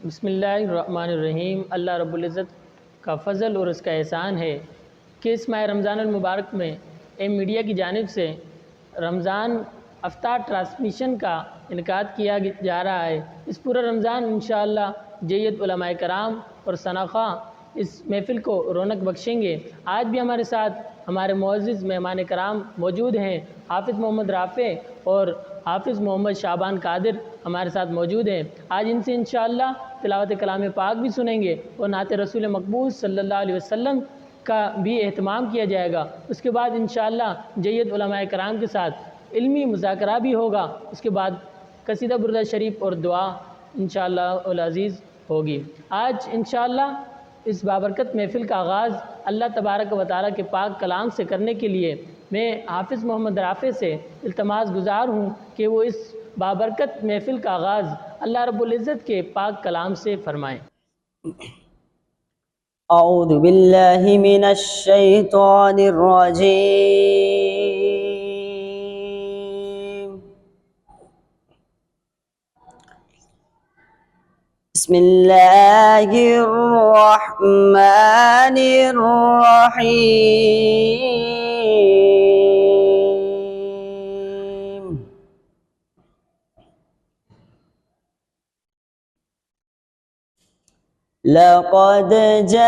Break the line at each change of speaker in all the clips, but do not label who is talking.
بسم اللہ الرحمن الرحیم۔ اللہ رب العزت کا فضل اور اس کا احسان ہے کہ اس ماہ رمضان المبارک میں ایم میڈیا کی جانب سے رمضان افطار ٹرانسمیشن کا انعقاد کیا جا رہا ہے۔ اس پورا رمضان انشاءاللہ جیت علماء کرام اور ثناء اس محفل کو رونق بخشیں گے۔ آج بھی ہمارے ساتھ ہمارے معزز مہمان کرام موجود ہیں۔ حافظ محمد رافع اور حافظ محمد شعبان قادر ہمارے ساتھ موجود ہیں۔ آج ان سے انشاءاللہ تلاوت کلام پاک بھی سنیں گے اور نعت رسول مقبول صلی اللہ علیہ وسلم کا بھی اہتمام کیا جائے گا۔ اس کے بعد انشاءاللہ جیت علماء کرام کے ساتھ علمی مذاکرہ بھی ہوگا۔ اس کے بعد قصیدہ برد شریف اور دعا انشاءاللہ العزیز ہوگی۔ آج انشاءاللہ اس بابرکت محفل کا آغاز اللہ تبارک و تعالیٰ کے پاک کلام سے کرنے کے لیے میں حافظ محمد رافع سے التماس گزار ہوں کہ وہ اس بابرکت محفل کا آغاز اللہ رب العزت کے پاک کلام سے فرمائیں۔
اعوذ باللہ من الشیطان الرجیم۔ بسم اللہ الرحمن الرحیم۔ لقد جاءكم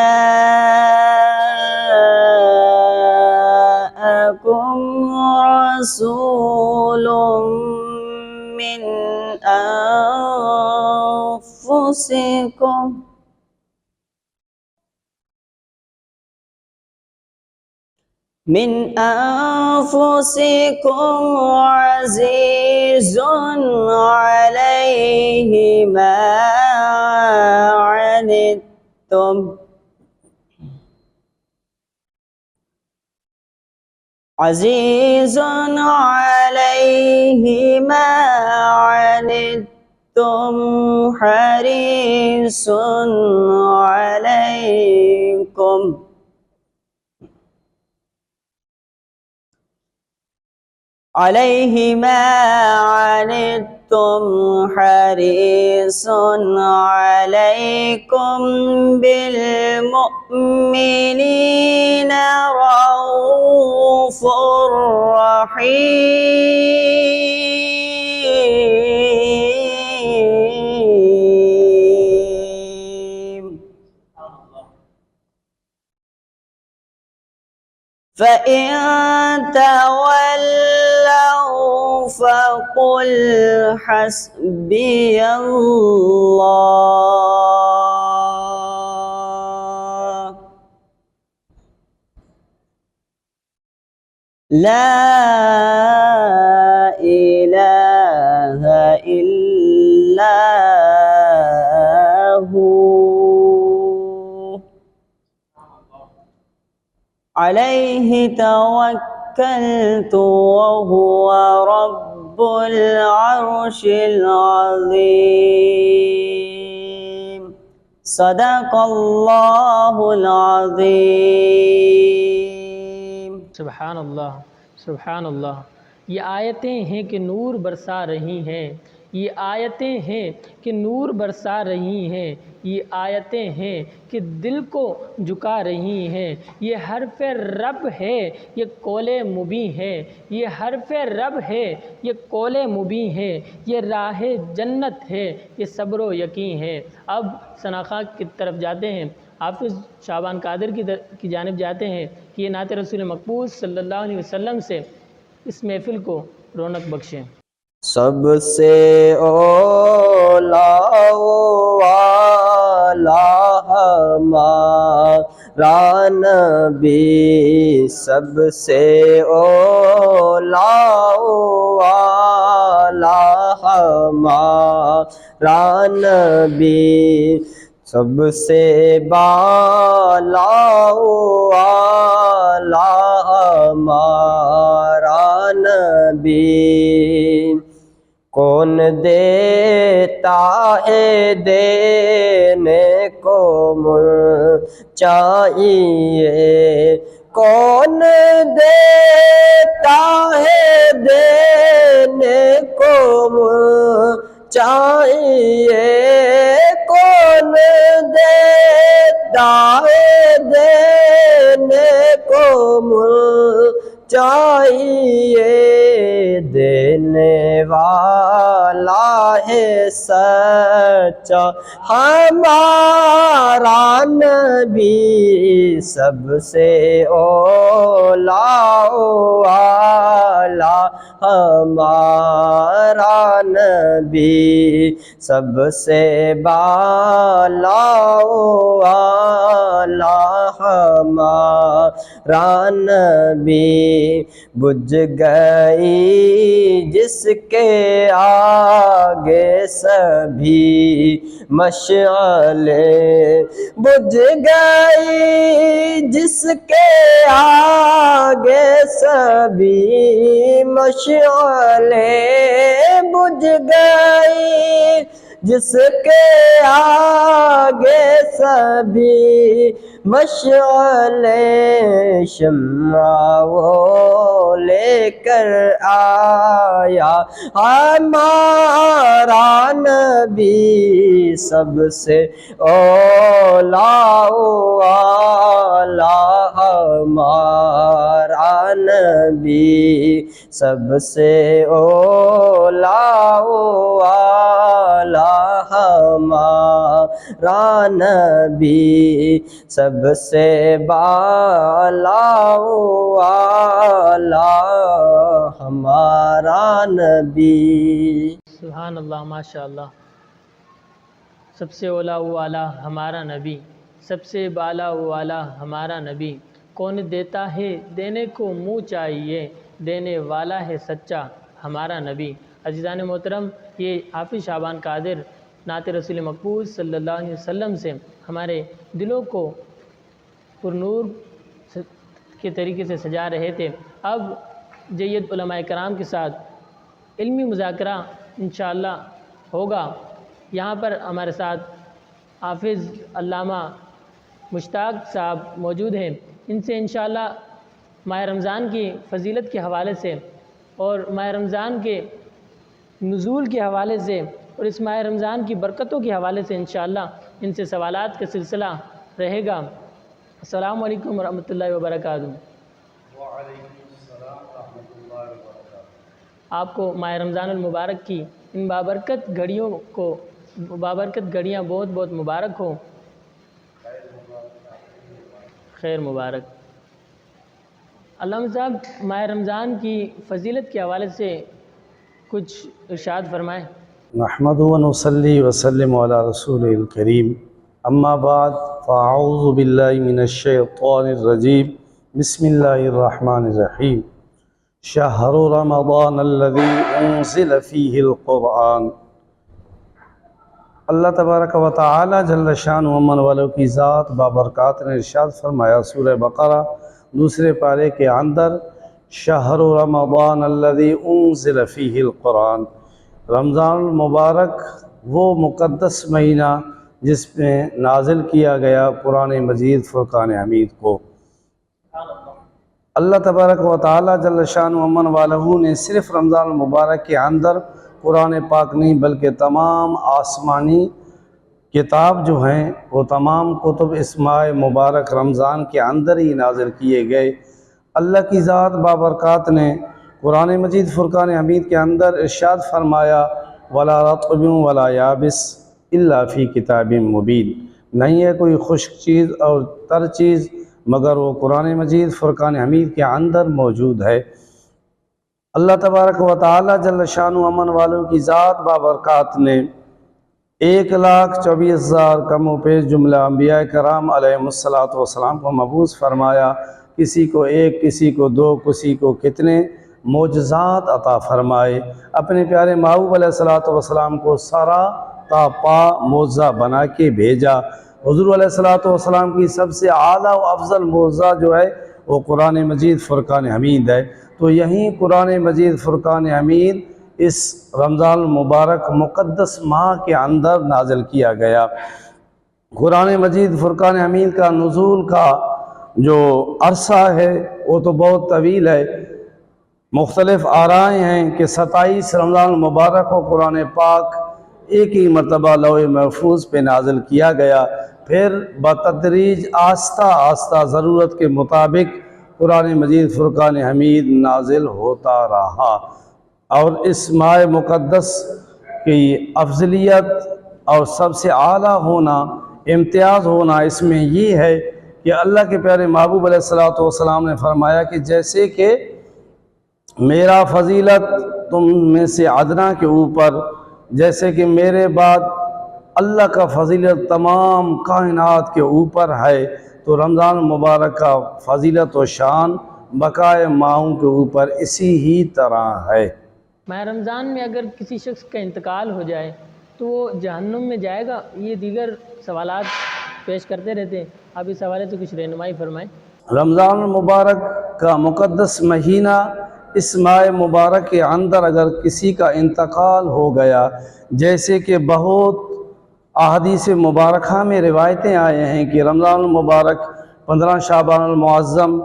رسول من أنفسكم عزيز عليه ما عنتم حريص عليه ما عنتم حريص عليكم بالمؤمنين رؤوف رحيم۔ فإن تولوا فقل حسبي الله لا إله إلا هو عليه توكلت وهو رب العرش العظيم۔ صدق اللہ العظیم۔
سبحان اللہ، سبحان اللہ۔ یہ آیتیں ہیں کہ نور برسا رہی ہیں، یہ آیتیں ہیں کہ نور برسا رہی ہیں، یہ آیتیں ہیں کہ دل کو جھکا رہی ہیں۔ یہ حرف رب ہے، یہ قول مبین ہے، یہ حرف رب ہے، یہ قول مبین ہے، یہ راہ جنت ہے، یہ صبر و یقین ہے۔ اب ثناء کی طرف جاتے ہیں، حافظ شعبان قادر کی جانب جاتے ہیں کہ یہ نعت رسول مقبول صلی اللہ علیہ وسلم سے اس محفل کو رونق بخشیں۔
سب سے اولا والا ہمارا نبی، سب سے اولا والا ہمارا نبی، سب سے بالا والا ہمارا نبی، کون دیتا ہے دینے کو چاہیے، کون دیتا ہے دینے کو چاہیے، کوئی چاہیے، دینے والا ہے سچا ہمارا نبی، سب سے اولا والا ہمارا نبی، سب سے بالا والا ہمارا نبی، بجھ گئی جس کے آگے سبھی مشعلیں، بجھ گئی جس کے آگے سبھی مشعلیں، بجھ گئی جس کے آگے سبھی مشعلیں، شمع وہ لے کر آیا ہمارا نبی، سب سے اولا والا ہمارا نبی، سب سے اولا والا ہمارا نبی، سب سے بالا والا ہمارا نبی۔
سبحان اللہ، ماشاء اللہ۔ سب سے اولا والا ہمارا نبی، سب سے بالا والا ہمارا نبی، کون دیتا ہے دینے کو منہ چاہیے، دینے والا ہے سچا ہمارا نبی۔ عزیزان محترم، یہ حافظ شعبان قادر نعت رسول مقبول صلی اللہ علیہ وسلم سے ہمارے دلوں کو پرنور کے طریقے سے سجا رہے تھے۔ اب جید علماء کرام کے ساتھ علمی مذاکرہ انشاءاللہ ہوگا۔ یہاں پر ہمارے ساتھ حافظ علامہ مشتاق صاحب موجود ہیں، ان سے انشاءاللہ ماہ رمضان کی فضیلت کے حوالے سے اور ماہ رمضان کے نزول کے حوالے سے اور اس ماہ رمضان کی برکتوں کے حوالے سے انشاءاللہ ان سے سوالات کا سلسلہ رہے گا۔ السلام علیکم ورحمۃ اللہ وبرکاتہ۔
وعلیکم السلام ورحمۃ اللہ وبرکاتہ۔
آپ کو ماہ رمضان المبارک کی ان بابرکت گھڑیاں بہت بہت مبارک ہوں، خیر مبارک۔ علامہ صاحب، ماہ رمضان کی فضیلت کے حوالے سے کچھ ارشاد فرمائیں۔
نحمد و نصلی وسلم علی رسول الکریم، اما بعد فاعوذ باللہ من الشیطان الرجیم، بسم اللہ الرحمن الرحیم۔ شہر رمضان الذی انزل فیہ القرآن۔ اللہ تبارک و تعالی جل شان و امن والوں کی ذات بابرکات نے ارشاد فرمایا سورہ بقرہ دوسرے پارے کے اندر، شہر رمضان الذی انزل فیہ القرآن، رمضان المبارک وہ مقدس مہینہ جس میں نازل کیا گیا قرآن مجید فرقان حمید کو۔ اللہ تبارک و تعالی جل شان و امن والہ نے صرف رمضان المبارک کے اندر قرآن پاک نہیں بلکہ تمام آسمانی کتاب جو ہیں وہ تمام کتب اس ماہ مبارک رمضان کے اندر ہی نازل کیے گئے۔ اللہ کی ذات بابرکات نے قرآن مجید فرقان حمید کے اندر ارشاد فرمایا، وَلَا رَطْبٍ وَلَا يَابِسٍ إِلَّا فِي كِتَابٍ مُبِينٍ، نہیں ہے کوئی خشک چیز اور تر چیز مگر وہ قرآن مجید فرقان حمید کے اندر موجود ہے۔ اللہ تبارک و تعالی جل شان و امن والوں کی ذات بابرکات نے 1,24,000 کم و پیش جملہ انبیاء کرام علیہم السلام کو مبعوث فرمایا، کسی کو ایک، کسی کو دو، کسی کو کتنے معجزات عطا فرمائے۔ اپنے پیارے محبوب علیہ السلام کو سارا تا پا معجزہ بنا کے بھیجا۔ حضور علیہ السلام کی سب سے اعلیٰ و افضل معجزہ جو ہے وہ قرآن مجید فرقان حمید ہے۔ تو یہیں قرآن مجید فرقان حمید اس رمضان المبارک مقدس ماہ کے اندر نازل کیا گیا۔ قرآن مجید فرقان حمید کا نزول کا جو عرصہ ہے وہ تو بہت طویل ہے، مختلف آرائیں ہیں کہ 27 رمضان المبارک کو قرآن پاک ایک ہی مرتبہ لوح محفوظ پہ نازل کیا گیا، پھر بتدریج آہستہ آہستہ ضرورت کے مطابق قرآن مجید فرقان حمید نازل ہوتا رہا۔ اور اس ماہ مقدس کی افضلیت اور سب سے اعلیٰ ہونا، امتیاز ہونا اس میں یہ ہے کہ اللہ کے پیارے محبوب علیہ الصلوۃ والسلام نے فرمایا کہ جیسے کہ میرا فضیلت تم میں سے ادنا کے اوپر، جیسے کہ میرے بعد اللہ کا فضیلت تمام کائنات کے اوپر ہے، تو رمضان مبارک کا فضیلت و شان بقائے ماہوں کے اوپر اسی ہی طرح ہے۔
ماہ رمضان میں اگر کسی شخص کا انتقال ہو جائے تو وہ جہنم میں جائے گا؟ یہ دیگر سوالات پیش کرتے رہتے ہیں، آپ اس حوالے سے کچھ رہنمائی فرمائیں۔
رمضان المبارک کا مقدس مہینہ، اس ماہ مبارک کے اندر اگر کسی کا انتقال ہو گیا، جیسے کہ بہت احادیث مبارکہ میں روایتیں آئے ہیں کہ رمضان المبارک 15 شعبان المعظم،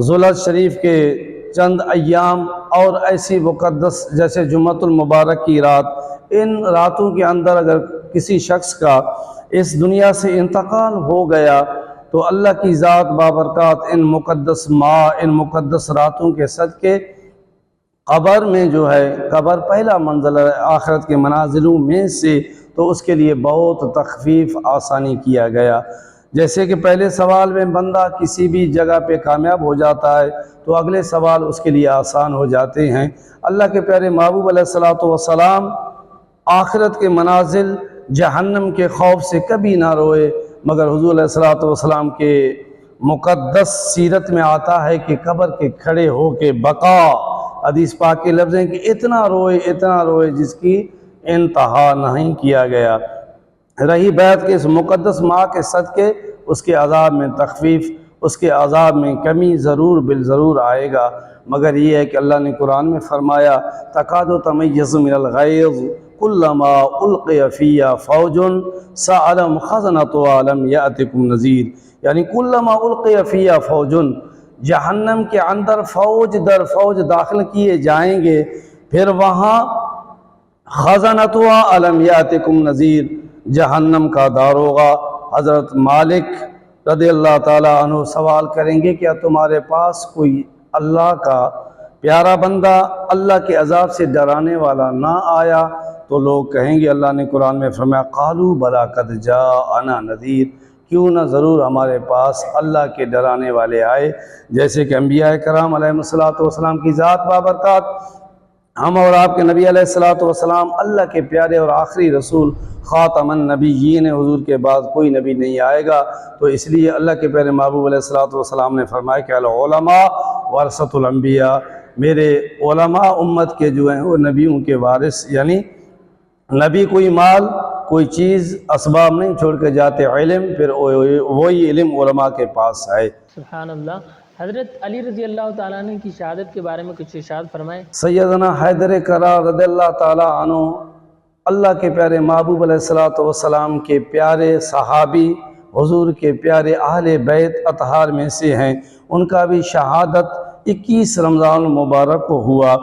ذوالحج شریف کے چند ایام اور ایسی مقدس جیسے جمعۃ المبارک کی رات، ان راتوں کے اندر اگر کسی شخص کا اس دنیا سے انتقال ہو گیا تو اللہ کی ذات بابرکات ان مقدس ماہ، ان مقدس راتوں کے صدقے قبر میں جو ہے، قبر پہلا منزل ہے آخرت کے منازلوں میں سے، تو اس کے لیے بہت تخفیف آسانی کیا گیا۔ جیسے کہ پہلے سوال میں بندہ کسی بھی جگہ پہ کامیاب ہو جاتا ہے تو اگلے سوال اس کے لیے آسان ہو جاتے ہیں۔ اللہ کے پیارے محبوب علیہ الصلوۃ والسلام آخرت کے منازل، جہنم کے خوف سے کبھی نہ روئے، مگر حضور علیہ الصلوۃ والسلام کے مقدس سیرت میں آتا ہے کہ قبر کے کھڑے ہو کے بقا، حدیث پاک کے لفظ ہیں کہ اتنا روئے جس کی انتہا نہیں کیا گیا۔ رہی بیت کے اس مقدس ماہ کے صدقے، اس کے عذاب میں تخفیف، اس کے عذاب میں کمی ضرور بالضرور آئے گا، مگر یہ ہے کہ اللہ نے قرآن میں فرمایا تکاد تمیز من الغیظ کلما القی فیہا فوج سألہم خزنتہا لم یأتکم نذیر، یعنی کلما القی فیہا فوج، جہنم کے اندر فوج در فوج داخل کیے جائیں گے، پھر وہاں خزنتہا الم یأتکم نذیر، جہنم کا داروغہ حضرت مالک رضی اللہ تعالیٰ عنہ سوال کریں گے کیا تمہارے پاس کوئی اللہ کا پیارا بندہ اللہ کے عذاب سے ڈرانے والا نہ آیا؟ تو لوگ کہیں گے، اللہ نے قرآن میں فرمایا قالوا بلا قد جاءنا نذیر، کیوں نہ ضرور ہمارے پاس اللہ کے ڈرانے والے آئے۔ جیسے کہ انبیاء کرام علیہ الصلوۃ والسلام کی ذات بابرکات، ہم اور آپ کے نبی علیہ الصلوۃ والسلام اللہ کے پیارے اور آخری رسول خاتم النبیین، حضور کے بعد کوئی نبی نہیں آئے گا، تو اس لیے اللہ کے پیارے محبوب علیہ الصلوۃ والسلام نے فرمایا کہ العلماء ورثۃ الانبیاء، میرے علماء امت کے جو ہیں وہ نبیوں کے وارث، یعنی نبی کوئی مال کوئی چیز اسباب نہیں چھوڑ کے جاتے، علم پھر وہی علم علماء کے پاس ہے۔
سبحان اللہ۔ حضرت علی رضی اللہ تعالیٰ عنہ کی شہادت کے بارے میں کچھ ارشاد فرمائیں۔
سیدنا حیدر کرار رضی اللہ تعالیٰ عنہ اللہ کے پیارے محبوب علیہ الصلوۃ والسلام کے پیارے صحابی، حضور کے پیارے اہل بیت اطہار میں سے ہیں، ان کا بھی شہادت 21 رمضان المبارک کو ہوا۔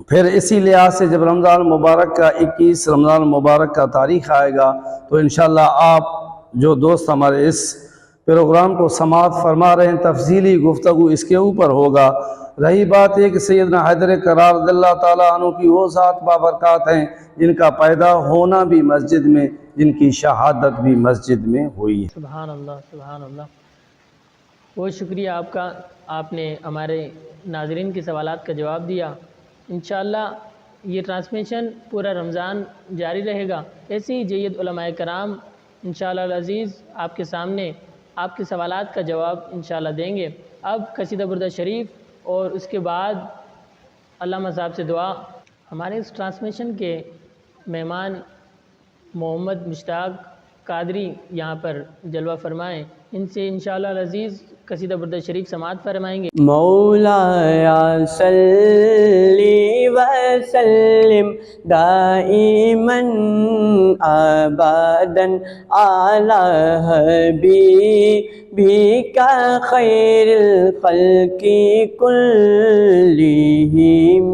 پھر اسی لحاظ سے جب رمضان المبارک کا 21 رمضان المبارک کا تاریخ آئے گا تو انشاءاللہ آپ جو دوست ہمارے اس پروگرام کو سماعت فرما رہے ہیں، تفصیلی گفتگو اس کے اوپر ہوگا۔ رہی بات یہ کہ سیدنا حیدر کرار رضی اللہ تعالیٰ عنہ کی وہ ذات بابرکات ہیں جن کا پیدا ہونا بھی مسجد میں، جن کی شہادت بھی مسجد میں ہوئی ہے۔
سبحان اللہ، سبحان اللہ۔ بہت شکریہ آپ کا، آپ نے ہمارے ناظرین کے سوالات کا جواب دیا۔ انشاءاللہ یہ ٹرانسمیشن پورا رمضان جاری رہے گا، ایسے ہی جید علماء کرام انشاءاللہ العزیز آپ کے سامنے آپ کے سوالات کا جواب انشاءاللہ دیں گے۔ اب قصیدہ بردہ شریف اور اس کے بعد علامہ صاحب سے دعا۔ ہمارے اس ٹرانسمیشن کے مہمان محمد مشتاق قادری یہاں پر جلوہ فرمائیں، ان سے انشاءاللہ العزیز قصیدہ بردہ شریف سماعت فرمائیں گے۔
مولایا صلی وسلم دائماً ابداً علی حبیبک خیر الخلق کلہم،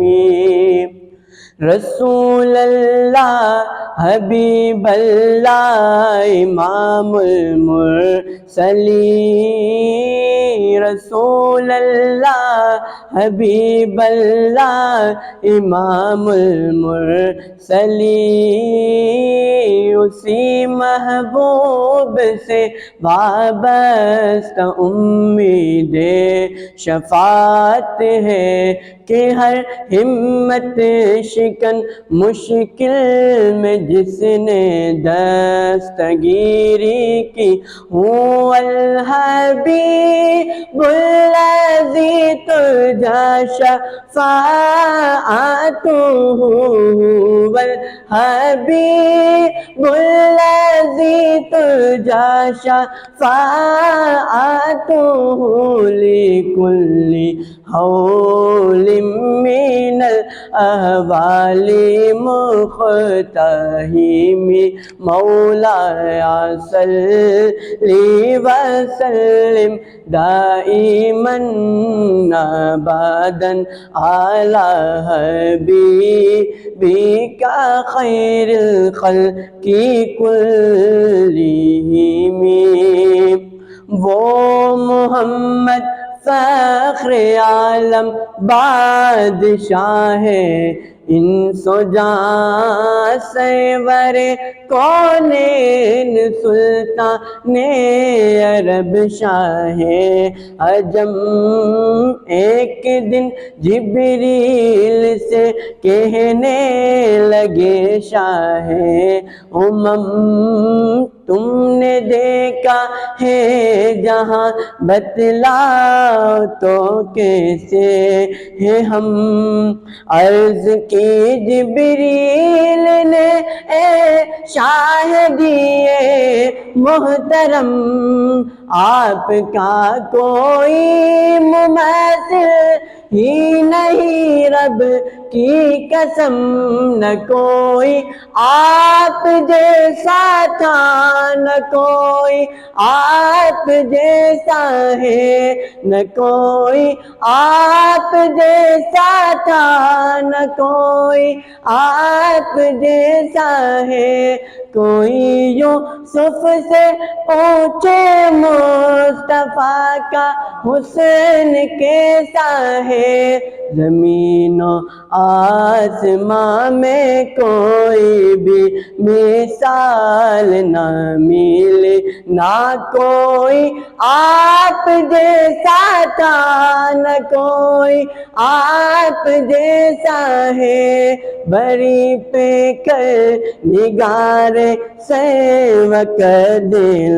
رسول اللہ حبیب اللہ امام المرسلین، رسول اللہ حبیب اللہ امام المرسلین، اسی محبوب سے وابستہ امید شفاعت ہے کہ ہر ہمت شکن مشکل میں جس نے دستگیری کی، هو الحبیب الذی ترجی شفاعتہ، هو الحبیب الذی ترجی شفاعتہ، لکل حول من الاحوال مقتحم، مولاي صلی وسلم دائما ابدا على حبیبک خیر الخلق کلہم۔ وہ محمد فخر عالم بادشاہ انس و جاں سرور کونین سلطان عرب شاہ عجم، ایک دن جبریل سے کہنے لگے شاہ امم، تم نے دیکھا ہے جہاں بتلاؤ تو کیسے ہے ہم؟ عرض کی جبریل نے اے شاہ دیے محترم، آپ کا کوئی مماثل ہی نہیں، رب کی قسم نہ کوئی آپ جیسا تھا، نہ کوئی آپ جیسا ہے، نہ کوئی آپ جیسا تھا، نہ کوئی آپ جیسا ہے، کوئی یوسف سے پوچھے مصطفیٰ کا حسن کیسا ہے، زمین و آسمان میں کوئی بھی مثال نہ ملے، نہ کوئی آپ جیسا تھا، نہ کوئی آپ جیسا ہے، بری پہ کر نگار سیوکد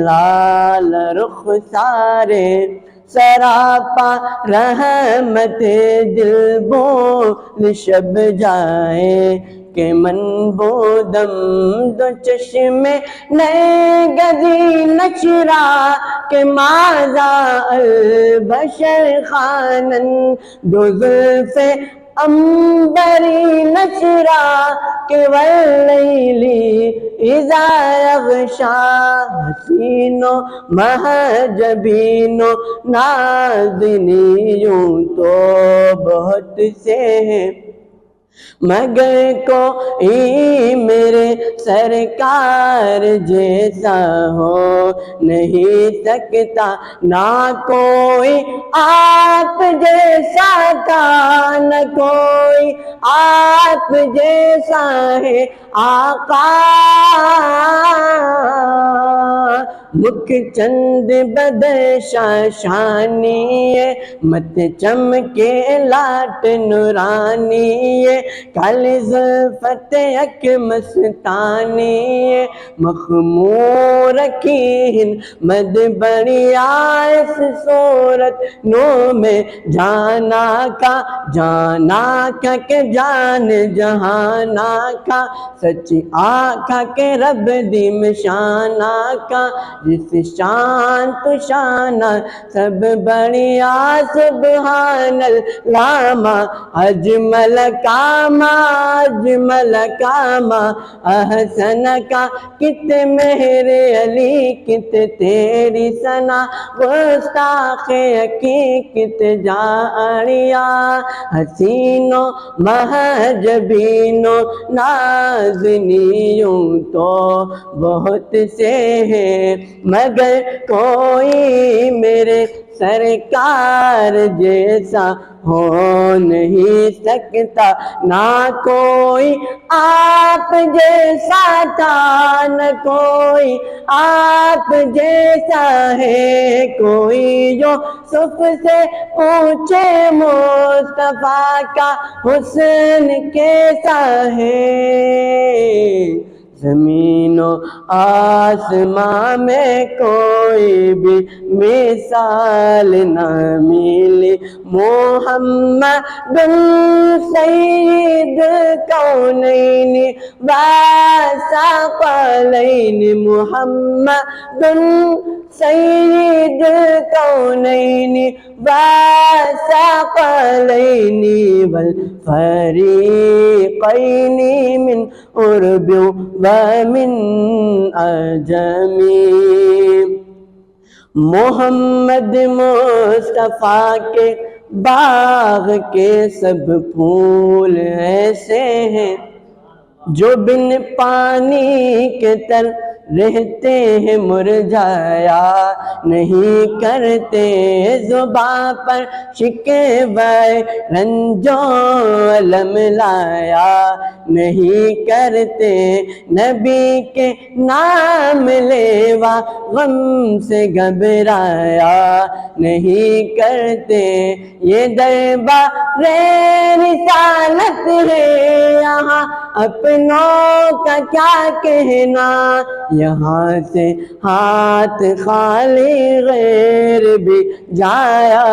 لال رخ سارے، سراپا رحمت دل بول شب جائے کہ من بودم دو چشمے نئے گزی نشرا کہ ماذا البشر خانن، دو زلف امبری نشرا کہ واللیلی اذا یغشا، حسین و محجبین و نازنیوں تو بہت سے ہیں، مگر کوئی میرے سرکار جیسا ہو نہیں سکتا، نہ کوئی آپ جیسا تھا، نہ کوئی آپ جیسا ہے، آقا مکھ چند بدشاہ شانی، مت چمکے لاٹ نورانی، کالی زلفت یک مستانی، مخمور کی مد بڑیا اس صورت نو میں جانا کا کہ جان جہانا کا، سچی آقا کے رب دیم شانہ کا، جس شان تو شانہ سب بڑیا سبحان اللہ، ما اجمل کاما اجمل کاما احسن کا، کت میرے علی کت تیری ثنا، گستاخ حقیقت جاڑیا، حسینوں محجبینوں نازنیوں تو بہت سے ہیں، مگر کوئی میرے سرکار جیسا ہو نہیں سکتا، نہ کوئی آپ جیسا تھا، نہ کوئی آپ جیسا ہے، کوئی جو یوسف سے پوچھے مصطفیٰ کا حسن کیسا ہے۔ زمین و آسمان میں کوئی بھی مثال نہ ملی، محمد سید کونین و ثقلین، محمد سید کونین و ثقلین والفریقین من عرب ومن عجم۔ محمد مصطفیٰ کے باغ کے سب پھول ایسے ہیں جو بن پانی کے تر رہتے ہیں، مرجھایا نہیں کرتے، زباں پر شکوہ رنج و الم لایا نہیں کرتے، نبی کے نام لیوا غم سے گھبرایا نہیں کرتے۔ یہ دربار رسالت ہے، یہاں اپنوں کا کیا کہنا، یہاں سے ہاتھ خالی غیر بھی جایا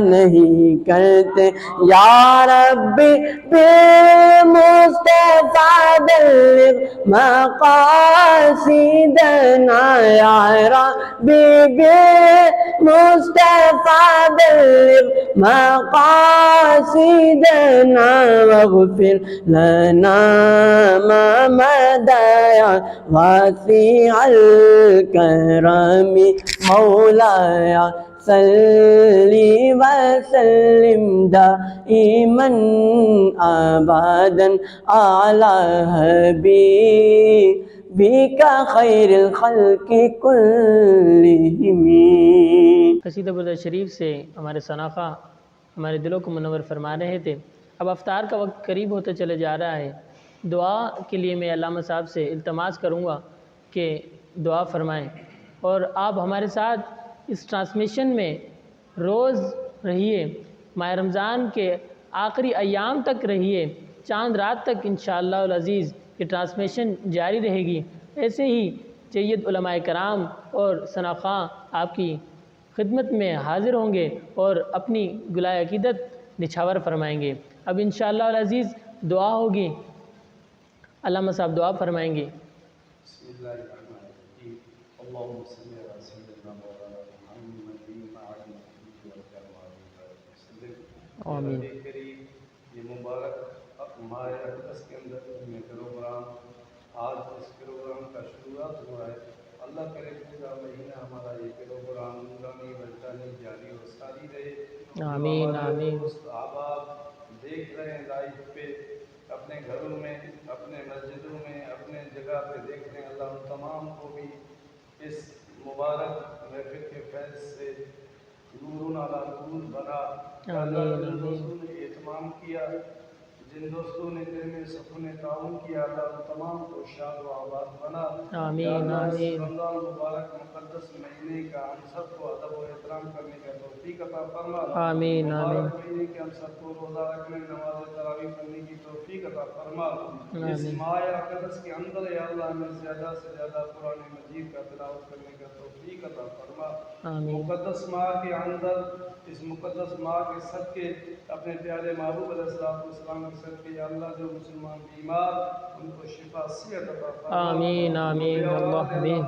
نہیں کرتے۔ یا ربی بالمصطفیٰ بلغ مقاصدنا، یا ربی بالمصطفیٰ بلغ مقاصدنا، واغفر لنا ما مضى واسع الكرم، مولاي صلی وسلم دائما ابدا على حبیبک خیر الخلق کلہم۔
قصیدہ برد شریف سے ہمارے ثناخواہ ہمارے دلوں کو منور فرما رہے تھے۔ اب افطار کا وقت قریب ہوتا چلے جا رہا ہے، دعا کے لیے میں علامہ صاحب سے التماس کروں گا کہ دعا فرمائیں، اور آپ ہمارے ساتھ اس ٹرانسمیشن میں روز رہیے، ماہ رمضان کے آخری ایام تک رہیے، چاند رات تک انشاءاللہ العزیز یہ ٹرانسمیشن جاری رہے گی۔ ایسے ہی جید علماء کرام اور ثناخواہ آپ کی خدمت میں حاضر ہوں گے اور اپنی گلائے عقیدت نچھاور فرمائیں گے۔ اب انشاءاللہ العزیز دعا ہوگی، علامہ صاحب دعا فرمائیں گے۔
بسم اللہ الرحمن الرحیم، اللہم صلی علی سیدنا مولانا محمد وعلی
آمین۔
رب کریم، یہ مبارک ماہ اقدس کے اندر میں پروگرام، آج اس پروگرام کا شروعات ہوا ہے، اللہ کرے پورا مہینہ ہمارا یہ پروگرام نورانی وجدانی جاری و ساری رہے۔
آمین آمین۔
دوست احباب دیکھ رہے ہیں لائیو پہ، اپنے گھروں میں، اپنے مسجدوں میں، اپنے جگہ پہ دیکھ رہے ہیں، اللہ ان تمام کو بھی اس مبارک محفل کے فیض سے نور علی نور بنا۔ اللہ جن دوستوں نے اہتمام کیا، جن دوستوں نے دل میں سکون تعاون کیا، اللہ ان تمام کو شاد و آباد بنا۔
آمین
آمین۔
آمین۔
رمضان مبارک مقدس مہینے کا ہم سب کو ادب و احترام کرنے کا توفیق عطا فرما۔
آمین آمین۔
مبارک مہینے کے ہم سب کو روزہ رکھنے، نماز تراویح پڑھنے کی توفیق عطا فرما۔ اس ماہ اقدس کے اندر یا اللہ ہمیں زیادہ سے زیادہ قرآن مجید کا تلاوت کرنے کا توفیق عطا فرما۔
آمین۔
مقدس ماہ کے اندر، اس مقدس ماہ کے صدقے اپنے پیارے محبوب علیہ السلام کے صدقے یا اللہ جو مسلمان بیمار ان کو شفا صحت عطا فرما۔
آمین آمین اللہ آمین۔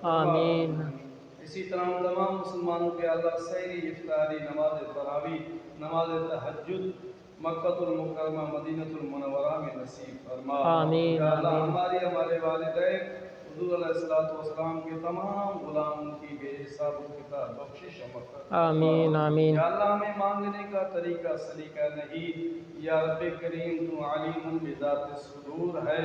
آمین۔
اسی طرح تمام مسلمانوں کے اللہ سحری افطاری، نماز تراویح، نماز تہجد مکہ المکرمہ مدینہ المنورہ میں نصیب فرما۔
آمین
یا اللہ
آمین۔
ہمارے والدین حضور علیہ السلام کے تمام غلاموں کی بے حساب و کتاب بخشش و مغفرت فرما۔
آمین آمین۔
یا اللہ ہمیں مانگنے کا طریقہ سلیقہ نہیں، یا رب کریم تو علیم بذات الصدور ہے،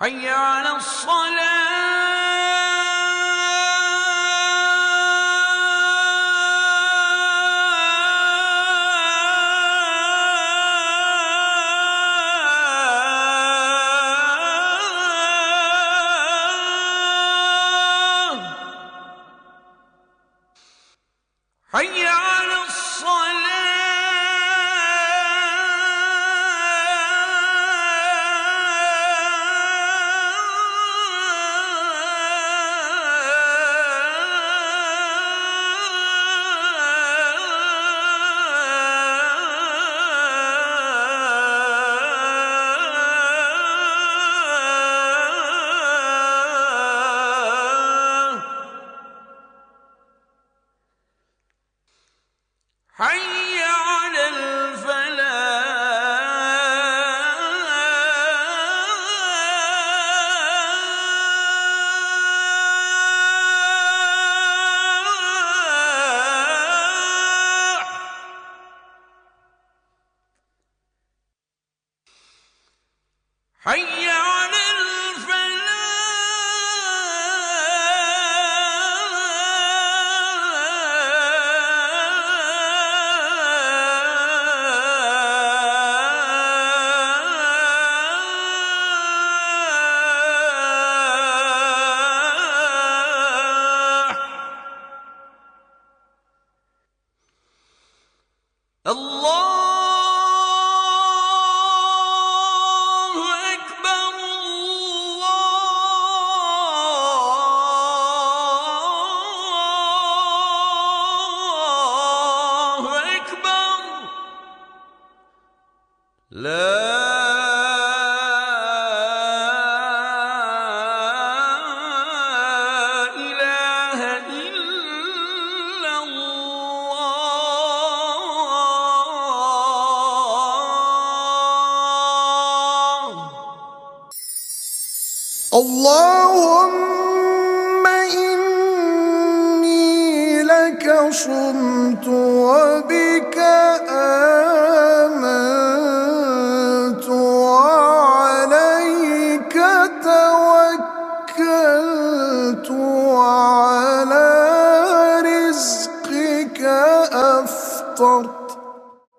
حي على الصلاة، حي على الصلاة، حي على الفلاح، حي على الفلاح. الله أكبر، الله أكبر، لا إله إلا الله.
اللهم إني لك صمت وبك آمنت وعليك توكلت وعلى رزقك أفطرت.